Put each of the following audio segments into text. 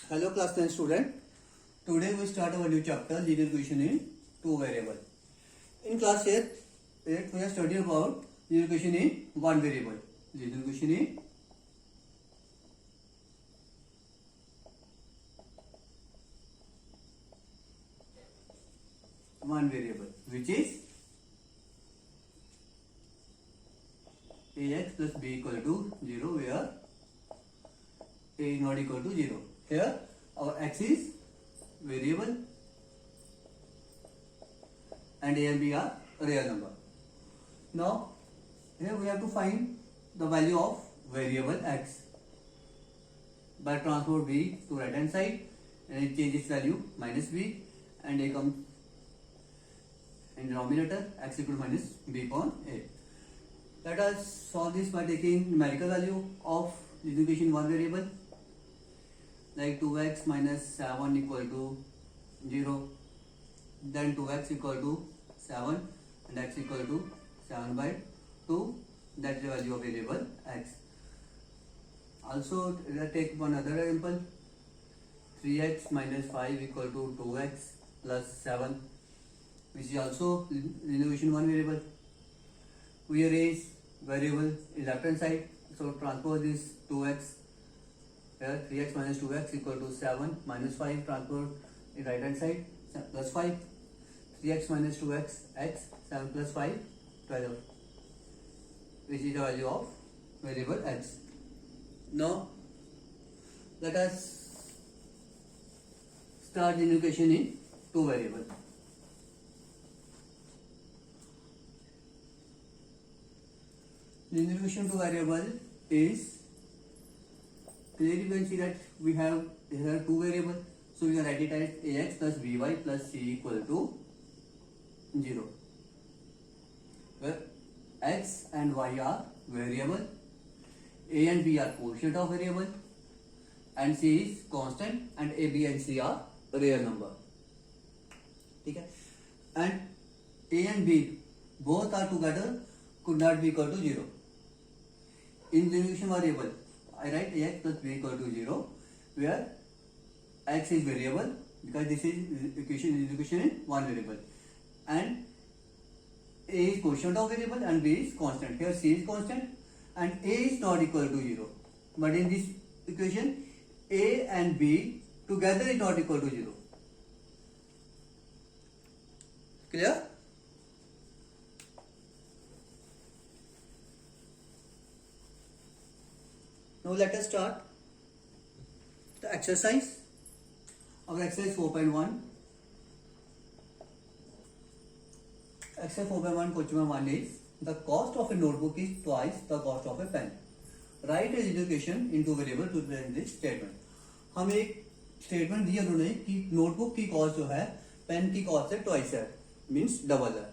Hello class 10 student. Today we start our new chapter linear equation in two variable. In class 8 we are studying about linear equation in one variable. Linear equation in one variable which is ax plus b equal to 0 where a is not equal to 0. Here our x is variable and a and b are real number. Now here we have to find the value of variable x by transport b to right hand side and it changes value minus b and a comes in denominator x equal to minus b upon a. Let us solve this by taking numerical value of linear equation one variable like 2x minus 7 equal to 0, then 2x equal to 7 and x equal to 7 by 2, that is the value of variable x. Also let us take one other example, 3x minus 5 equal to 2x plus 7, which is also linear equation one variable. We arrange variable in left hand side, so transpose this 2x. Here 3x minus 2x equal to 7 minus 5 transport in right hand side plus 5, 3x minus 2x x, 7 plus 5 12, which is the value of variable x. Now let us start the linear equation in two variable. Linear equation two variable is, clearly you can see that we have here two variables, so we can write it as ax plus by plus c equal to 0, where x and y are variable, a and b are quotient of variable, and c is constant, and a, b and c are real number. Okay? And a and b both are together could not be equal to 0. In the equation variable I write ax plus b equal to 0, where x is variable because this is equation in one variable, and a is quotient of variable and b is constant. Here c is constant and a is not equal to 0, but in this equation a and b together is not equal to 0. Clear? Now let us start the exercise. Our exercise 4.1. Exercise 4.1 question number 1 is the cost of a notebook is twice the cost of a pen. Write a linear equation into variable to represent this statement. हमें एक statement दिया उन्होंने कि notebook की cost जो है pen की cost से ट्वाइस है, मीन्स डबल है,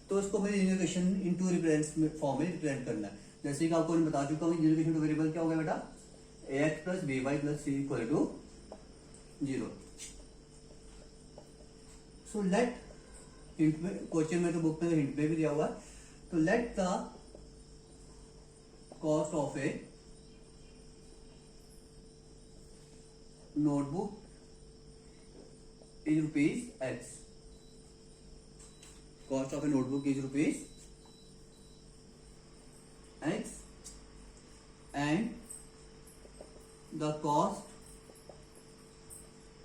तो उसको हमें linear equation into represent form में रिप्रेजेंट करना है. जैसे कि आपको मैं बता चुका हूँ लिनियर इक्वेशन टू वेरिएबल क्या होगा बेटा, ax plus by plus c equal to 0. So let, question में तो बुक में हिंट में भी दिया हुआ है, तो let the cost of A notebook is rupees x. Cost of a notebook is rupees x and the cost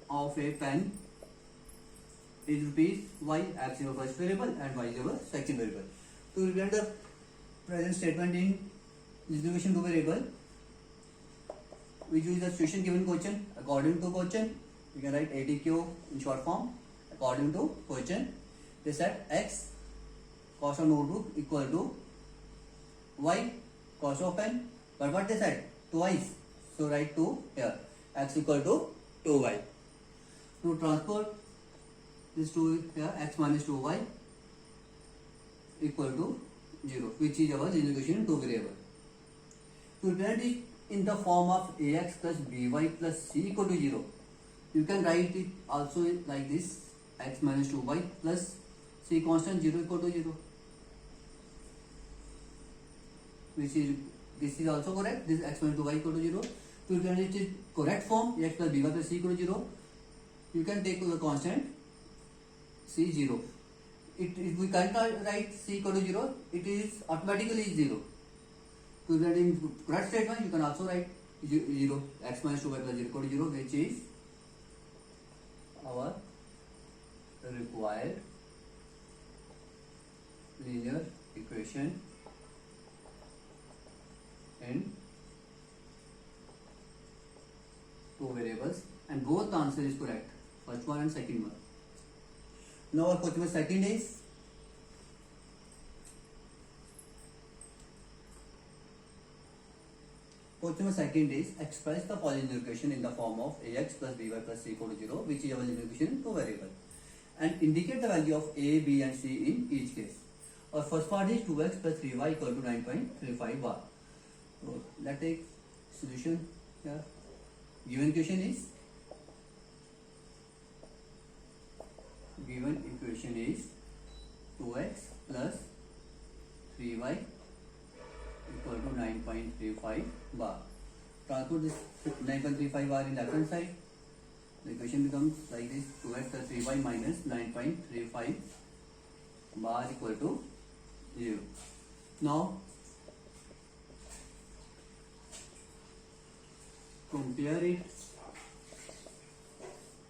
of a pen is rupees y. X is our first variable and y is our second variable. To represent the present statement in linear equation two variable, we use the situation given question. According to question we can write ADQ in short form. According to question, they said x cost of notebook equal to y cost of pen, but what they said twice, so write 2 here, x equal to 2y. To transport this 2 here, x minus 2y equal to 0, which is our linear equation in two variable. To represent it in the form of ax plus by plus c equal to 0, you can write it also like this, x minus 2y plus c constant 0 equal to 0, which is, this is also correct, this x minus 2y equal to 0. To represent it correct form, ax plus by plus c equal to 0, you can take the constant c 0. If we can't write c equal to 0, it is automatically 0. To represent in correct statement, you can also write 0, x minus 2y plus 0 equal to 0, which is our required linear equation in two variables, and both the answer is correct, first one and second one. Now our question number second is express the polynomial equation in the form of ax plus by plus c equal to 0, which is our linear equation in two variables, and indicate the value of a, b and c in each case. Our first part is 2x plus 3y equal to 9.35 bar. So let's take solution here. Given equation is 2x plus 3y equal to 9.35 bar. Transport this 9.35 bar in left hand side. The equation becomes like this: 2x plus 3y minus 9.35 bar equal to 0. Now compare it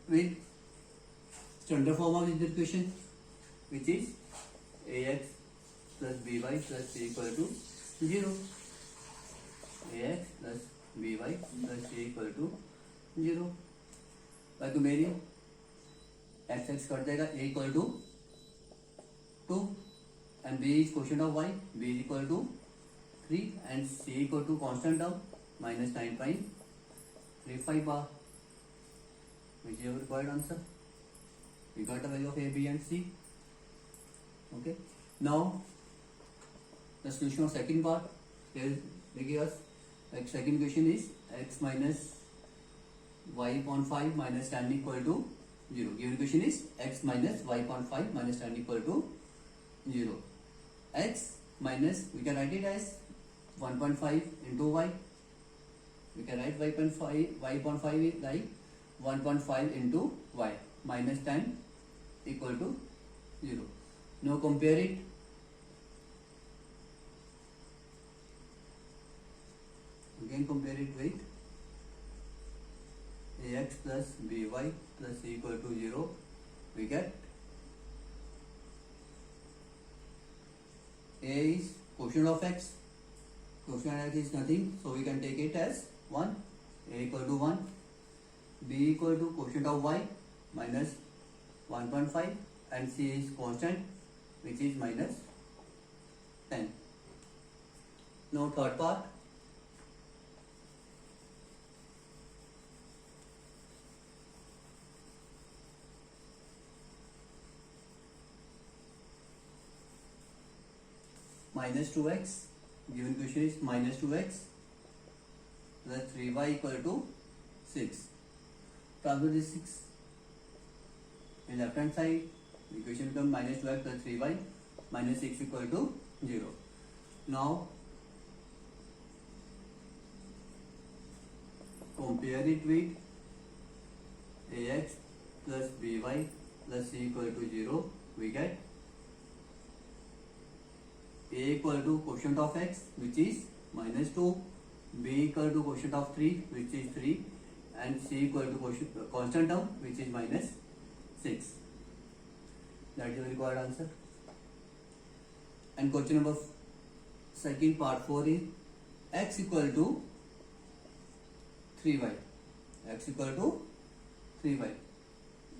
with standard form of this equation, which is ax plus by plus c equal to 0. ax plus by plus c equal to 0. By comparing, x cut जाएगा, a equal to 2 and b is quotient of y, b is equal to 3 and c equal to constant term minus 9.35 bar, which is our required answer. We got the value of a, b and c. Okay. Now the solution of second part. Here they give us like second equation is x minus y upon 5 minus tan equal to 0. Given equation is x minus y upon 5 minus tan equal to 0. X minus, we can write it as 1.5 into y. We can write y upon 5 is like 1.5 into y minus tan equal to 0. Now compare it. Again compare it with ax plus by plus c equal to 0. We get a is quotient of x. Quotient of x is nothing, so we can take it as 1. A equal to 1. B equal to quotient of y minus 1.5 and c is constant, which is minus 10. Now third part. Minus 2x, given question is minus 2x plus 3y equal to 6. Transfer this 6 in left hand side. The equation becomes minus 2x plus 3y minus 6 equal to 0. Now compare it with ax plus by plus c equal to 0. We get a equal to quotient of x, which is minus 2, b equal to quotient of 3, which is 3, and c equal to constant term, which is minus 6. That is the required answer. And question number second part 4 is x equal to 3y. X equal to 3y.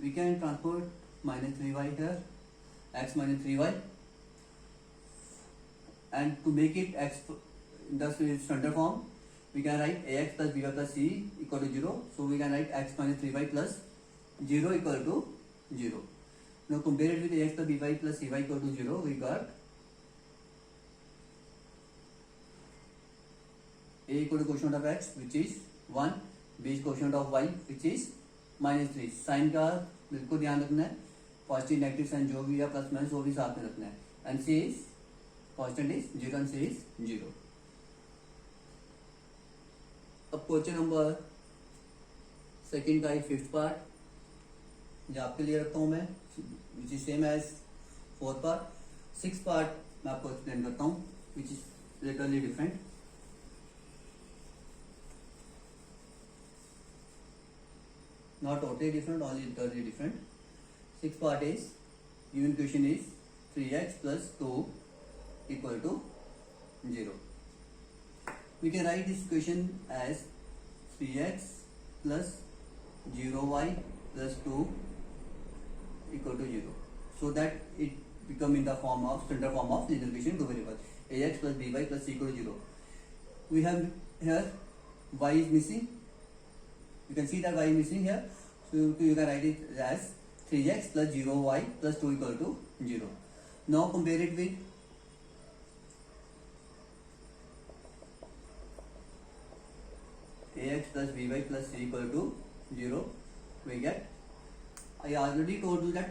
We can transport minus 3y here, x minus 3y. And to make it x in the standard form, we can write ax plus by plus c equal to 0. So we can write x minus 3y plus 0 equal to 0. Now compare it with ax plus by plus cy equal to 0. We got a equal to quotient of x, which is 1, b is quotient of y, which is minus 3. Sign का बिल्कुल ध्यान रखना है, positive negative sign जो भी है plus minus वो भी साथ में रखना है. And C is constant is 0 and c is 0. अब क्वेश्चन नंबर सेकंड का ही फिफ्थ पार्ट जो आपके लिए रखता हूं मैं, which is same as fourth part. Six part मैं आपको एक्सप्लेन करता हूं, which is literally different. Not totally different, only literally different. Sixth part is, given question is 3x plus 2 equal to 0. We can write this equation as 3x plus 0y plus 2 equal to 0. So that it become in the form of standard form of linear equation two variable ax plus by plus c equal to 0. We have here y is missing. You can see that y is missing here, so you can write it as 3x plus 0y plus 2 equal to 0. Now compare it with ax plus by plus c equal to 0. We get, I already told you that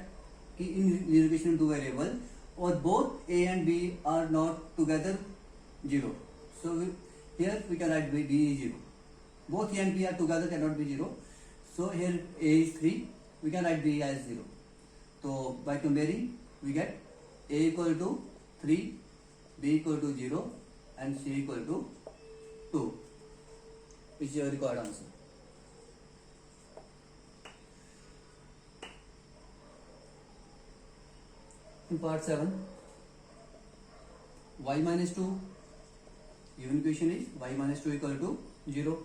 in linear equation two variable or both a and b are not together 0. So here we can write b is 0. Both a and b are together cannot be 0. So here a is 3, we can write b as 0. So by comparing we get a equal to 3, b equal to 0 and c equal to 2, which is your required answer. In part 7, y minus 2, given equation is y minus 2 equal to 0.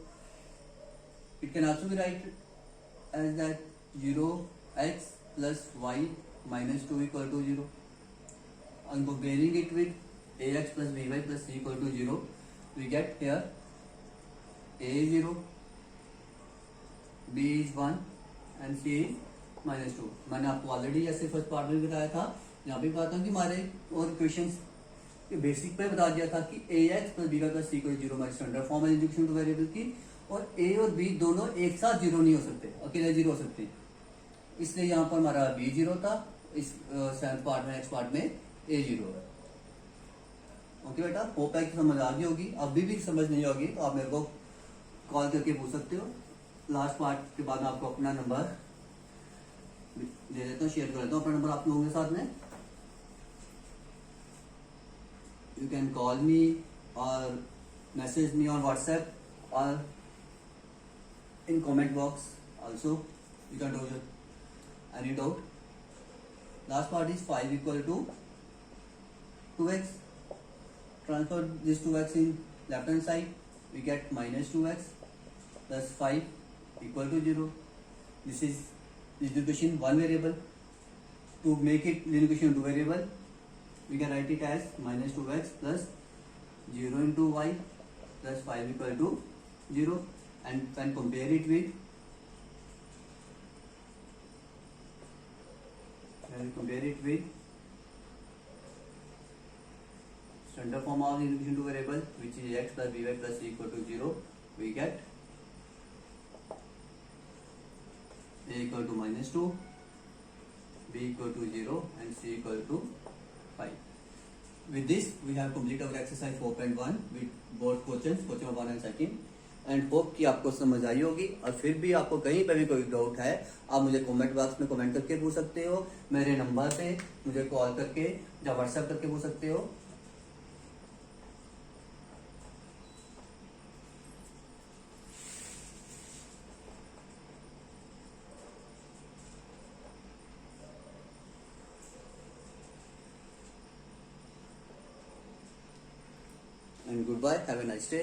It can also be write as that 0x plus y minus 2 equal to 0. On comparing it with ax plus by plus c equal to 0, we get here a is 0, b is 1 and c is minus 2. मैंने आपको already ऐसे first part में बताया था, यहाँ पे बताता हूँ कि हमारे और इक्वेशंस के बेसिक पे बता दिया था कि ax plus by plus c equal to 0 हमारी स्टैंडर्ड फॉर्म है इंटीग्रेशन टू वेरिएबल की, और a और b दोनों एक साथ जीरो नहीं हो सकते, अकेले जीरो हो सकते, इसलिए यहाँ पर हमारा b जीरो था, इस सेवंथ पार्ट में नेक्स्ट पार्ट में a जीरो है। ओके बेटा, होप है कि समझ आ गई होगी। अभी भी समझ नहीं होगी तो आप मेरे को कॉल करके पूछ सकते हो। लास्ट पार्ट के बाद मैं आपको अपना नंबर दे देता हूँ, शेयर कर देता हूँ अपना नंबर आप लोगों के साथ में। यू कैन कॉल मी और मैसेज मी ऑन व्हाट्सएप और in comment box also you can do any doubt. Last part is 5 equal to 2x. Transfer this 2x in left hand side, we get minus 2x plus 5 equal to 0. This is linear equation one variable. To make it linear equation two variable, we can write it as minus 2x plus 0 into y plus 5 equal to 0. And when compare it with standard form of linear equation two variable, which is x plus by plus c equal to 0, we get a equal to minus 2, b equal to 0 and c equal to 5. With this we have completed our exercise 4.1 with both questions, question 1 and second. And hope कि आपको समझ आई होगी। और फिर भी आपको कहीं पर भी कोई डाउट है, आप मुझे कमेंट बॉक्स में कमेंट करके पूछ सकते हो, मेरे नंबर पे मुझे कॉल करके या व्हाट्सएप करके पूछ सकते हो। And goodbye, have a nice day.